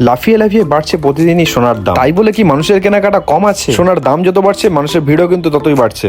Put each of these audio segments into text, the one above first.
লাফিয়ে লাফিয়ে বাড়ছে প্রতিদিনই সোনার দাম। তাই বলে কি মানুষের কেনাকাটা কম আছে? সোনার দাম যত বাড়ছে মানুষের ভিড়ও কিন্তু ততই বাড়ছে।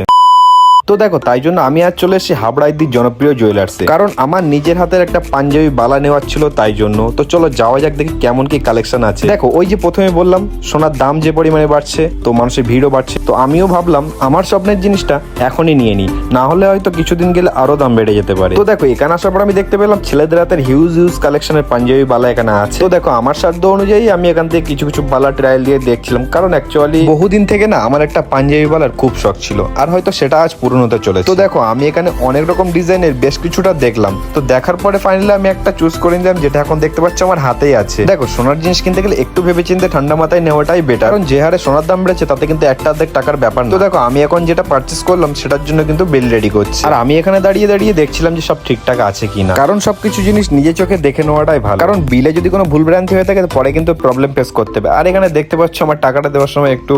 তো দেখো, তাই জন্য আমি আজ চলে এসেছি হাবড়া ইদির জনপ্রিয় জুয়েলার্সে, কারণ আমার নিজের হাতের একটা পাঞ্জাবি বালা নেওয়ার ছিল, তাই জন্য। তো চলো যাওয়া যাক, দেখি কেমন কি কালেকশন আছে। দেখো, ওই যে প্রথমে বললাম সোনার দাম যে পরিমাণে বাড়ছে, তো মানুষের ভিড়ও বাড়ছে। তো আমিও ভাবলাম আমার স্বপ্নের জিনিসটা এখনই নিয়ে নিই, না হলে হয়তো কিছুদিন গেলে আরো দাম বেড়ে যেতে পারে। তো দেখো, এখানে আসার পর আমি দেখতে পেলাম ছেলেদের হাতের হিউজ কালেকশনের পাঞ্জাবি বালা এখানে আছে। তো দেখো, আমার সাধ্য অনুযায়ী আমি এখান থেকে কিছু কিছু বালা ট্রায়াল দিয়ে দেখছিলাম, কারণ অ্যাকচুয়ালি বহুদিন থেকে না আমার একটা পাঞ্জাবি বালার খুব শখ ছিল, আর হয়তো সেটা আজ পূরণ হতে চলেছে। তো দেখো, আমি এখানে অনেক রকম ডিজাইনের বেশ কিছুটা দেখলাম। তো দেখার পরে ফাইনালি আমি একটা চুজ করে নিলাম, যেটা এখন দেখতে পাচ্ছ আমার হাতেই আছে। দেখো, সোনার জিনিস কিনতে গেলে একটু ভেবেচিন্তে ঠান্ডা মাথায় নেওয়াটাই বেটার, কারণ যে হারে সোনার দাম বেড়েছে তাতে কিন্তু একটা অর্ধেক টাকার ব্যাপার না। তো দেখো, আমি এখন যেটা পারচেস করলাম সেটার জন্য কিন্তু বিল রেডি করছি, আর আমি এখানে দাঁড়িয়ে দাঁড়িয়ে দেখছিলাম যে সব ঠিকঠাক আছে কিনা, কারণ সবকিছু জিনিস নিজে চোখে দেখে নেওয়াটাই ভালো। কারণ বিলে যদি কোনো ভুলভ্রান্তি হয়ে থাকে পরে কিন্তু প্রবলেম ফেস করতে হবে। আর এখানে দেখতে পাচ্ছ আমার টাকাটা দেওয়ার সময় একটু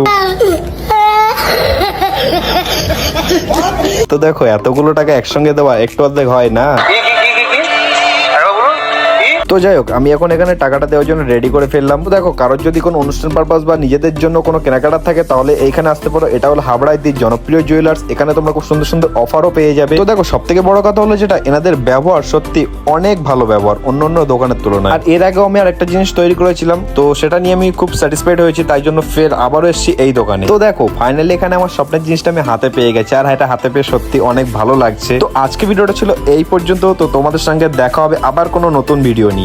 তো দেখো, এতগুলো টাকা একসঙ্গে দেওয়া একটু অর্ধেক হয় না। তো যাই হোক, আমি এখন এখানে টাকাটা দেওয়ার জন্য রেডি করে ফেললাম। তো দেখো, কারোর যদি কোনো অনুষ্ঠান পারপাস বা নিজেদের জন্য কোনো কেনাকাটা থাকে তাহলে এইখানে আসতে পারো। এটা হলো হাবড়া ইদির জনপ্রিয় জুয়েলার্স। এখানে তোমরা খুব সুন্দর সুন্দর অফারও পেয়ে যাবে। তো দেখো, সব থেকে বড় কথা হলো যেটা, এনাদের ব্যবহার সত্যি অনেক ভালো ব্যবহার অন্য অন্য দোকানের তুলনায়। আর এর আগেও আমি আর একটা জিনিস তৈরি করেছিলাম, তো সেটা নিয়ে আমি খুব স্যাটিসফাইড হয়েছি, তাই জন্য ফের আবারও এসেছি এই দোকানে। তো দেখো, ফাইনালি এখানে আমার স্বপ্নের জিনিসটা আমি হাতে পেয়ে গেছি, আর এটা হাতে পেয়ে সত্যি অনেক ভালো লাগছে। তো আজকে ভিডিওটা ছিল এই পর্যন্ত। তো তোমাদের সঙ্গে দেখা হবে আবার কোনো নতুন ভিডিও নিয়ে।